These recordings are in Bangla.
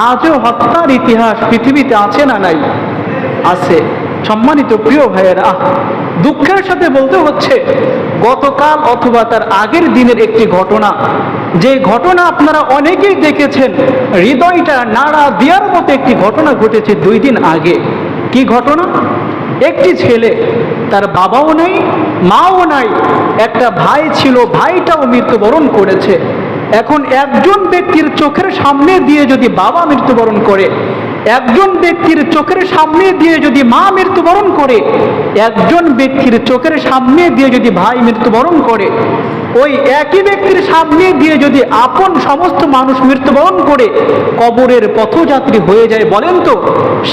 আজও হত্যার ইতিহাস পৃথিবীতে আছে না নাই? আছে। সম্মানিত প্রিয় ভাইয়েরা, দুঃখের সাথে বলতে হচ্ছে গতকাল অথবা তার আগের দিনের একটি ঘটনা, যে ঘটনা আপনারা অনেকেই দেখেছেন, হৃদয়টা নাড়া দেওয়ার মতো একটি ঘটনা ঘটেছে 2 দিন আগে। কি ঘটনা? একটি ছেলে, তার বাবাও নাই, মাও নাই, একটা ভাই ছিল, ভাইটাও মৃত্যুবরণ করেছে। এখন একজন ব্যক্তির চোখের সামনে দিয়ে যদি বাবা মৃত্যুবরণ করে, একজন ব্যক্তির চোখের সামনে দিয়ে যদি মা মৃত্যুবরণ করে, একজন ব্যক্তির চোখের সামনে দিয়ে যদি ভাই মৃত্যুবরণ করে, ওই একই ব্যক্তির সামনে দিয়ে যদি আপন সমস্ত মানুষ মৃত্যুবরণ করে কবরের পথযাত্রী হয়ে যায়, বলেন তো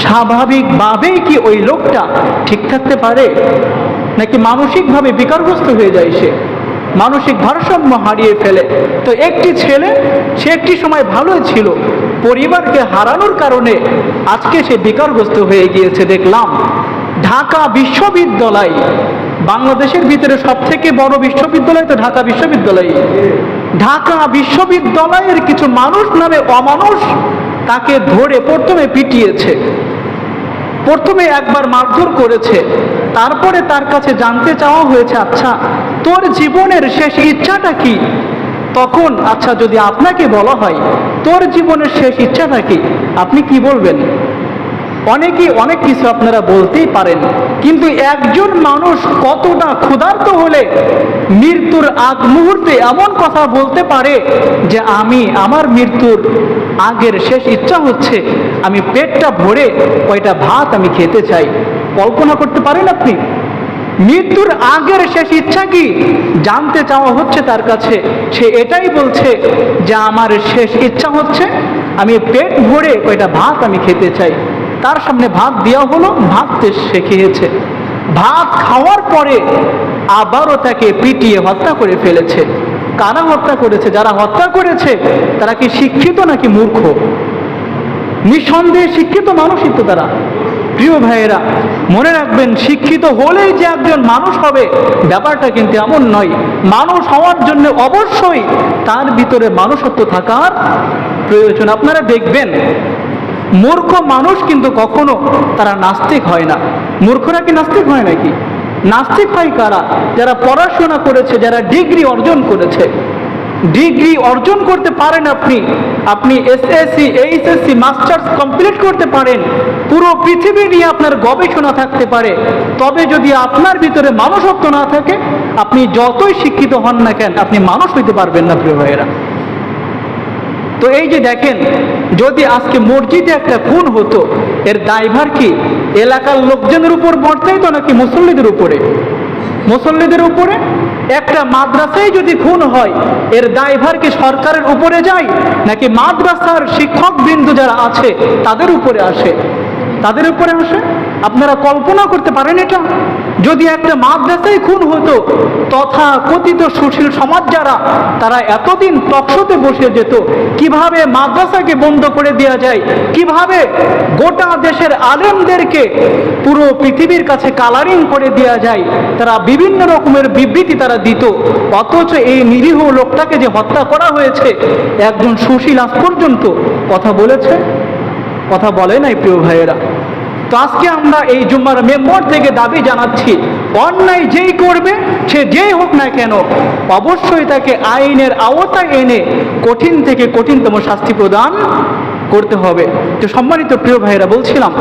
স্বাভাবিকভাবেই কি ওই লোকটা ঠিক থাকতে পারে? নাকি মানসিকভাবে বিকারগ্রস্ত হয়ে যায়, সে মানসিক ভারসাম্য হারিয়ে ফেলে? তো একটি ছেলে, সে একটি সময় ভালোই ছিল, পরিবারকে হারানোর কারণে আজকে সে বিকারগ্রস্ত হয়ে গিয়েছে। দেখলাম ঢাকা বিশ্ববিদ্যালয়, বাংলাদেশের ভিতরে সব থেকে বড় বিশ্ববিদ্যালয় তো ঢাকা বিশ্ববিদ্যালয়। ঢাকা বিশ্ববিদ্যালয়ের কিছু মানুষ নামে অমানুষ তাকে ধরে প্রথমে পিটিয়েছে, প্রথমে একবার মারধর করেছে, তারপরে তার কাছে জানতে চাওয়া হয়েছে, আচ্ছা তোর জীবনের শেষ ইচ্ছাটা কি? তখন আচ্ছা যদি আপনাকে বলা হয় তোর জীবনের শেষ ইচ্ছাটা কি, আপনি কি বলবেন? অনেকেই অনেক কিছু আপনারা বলতেই পারেন, কিন্তু একজন মানুষ কতটা ক্ষুধার্ত হলে মৃত্যুর আগ মুহূর্তে এমন কথা বলতে পারে যে আমি আমার মৃত্যুর আগের শেষ ইচ্ছা হচ্ছে আমি পেটটা ভরে কয়টা ভাত আমি খেতে চাই? কল্পনা করতে পারেন আপনি? মৃত্যুর আগের শেষ ইচ্ছা কি জানতে চাওয়া হচ্ছে তার কাছে, সে এটাই বলছে যে আমার শেষ ইচ্ছা হচ্ছে আমি পেট ভরে কয়টা ভাত আমি খেতে চাই। তার সামনে ভাত দেওয়া হলো, ভাত সে খেয়েছে। ভাত খাওয়ার পরে আবারও তাকে পিটিয়ে হত্যা করে ফেলেছে। কারা হত্যা করেছে? যারা হত্যা করেছে তারা কি শিক্ষিত নাকি মূর্খ? নিঃসন্দেহে শিক্ষিত মানুষই তো তারা। প্রিয় ভাইয়েরা, মনে রাখবেন, শিক্ষিত হলেই যে একজন মানুষ হবে ব্যাপারটা কিন্তু এমন নয়। মানুষ হওয়ার জন্য অবশ্যই তার ভিতরে মানুষত্ব থাকার প্রয়োজন। আপনারা দেখবেন মূর্খ মানুষ কিন্তু কখনো তারা নাস্তিক হয় না। মূর্খরা কি নাস্তিক হয় নাকি? নাস্তিক হয় কারা? যারা পড়াশোনা করেছে, যারা ডিগ্রি অর্জন করেছে। ডিগ্রি অর্জন করতে পারেন আপনি এসএসসি, এইচএসসি, মাস্টার্স কমপ্লিট করতে পারেন, পুরো পৃথিবী নিয়ে আপনার গবেষণা থাকতে পারে, তবে যদি আপনার ভিতরে মানুষত্ব না থাকে, আপনি যতই শিক্ষিত হন না কেন, আপনি মানুষ হইতে পারবেন না। প্রিয় ভাইয়েরা, তো এই যে দেখেন, যদি আজকে মসজিদে একটা খুন হতো, এর দায়ভার কি এলাকার লোকজনের উপর বর্তাইত নাকি মুসল্লিদের উপরে? মুসল্লিদের উপরে। একটা মাদ্রাসায় যদি খুন হয়, এর দায়ভার কি সরকারের উপরে যায় নাকি মাদ্রাসার শিক্ষকবৃন্দ যারা আছে তাদের উপরে আসে? তাদের উপরে আসে। আপনারা কল্পনা করতে পারেন এটা? যদি একটা মাদ্রাসায় খুন হতো, তথা কথিত সুশীল সমাজ যারা, তারা এতদিন টকশোতে বসে যেত কিভাবে মাদ্রাসাকে বন্ধ করে দেওয়া যায়, কিভাবে গোটা দেশের আলেমদেরকে পুরো পৃথিবীর কাছে কালারিং করে দেওয়া যায়, তারা বিভিন্ন রকমের বিবৃতি তারা দিত। অথচ এই নিরীহ লোকটাকে যে হত্যা করা হয়েছে, একজন সুশীল আজ পর্যন্ত কথা বলেছে? কথা বলে নাই। প্রিয় ভাইয়েরা, তো আজকে আমরা এই জুম্মার মেম্বর থেকে দাবি জানাচ্ছি, অন্যায় যেই করবে, সে যেই হোক না কেন, অবশ্যই তাকে আইনের আওতায় এনে কঠিন থেকে কঠিনতম শাস্তি প্রদান করতে হবে। তো সম্মানিত প্রিয় ভাইয়েরা, বলছিলাম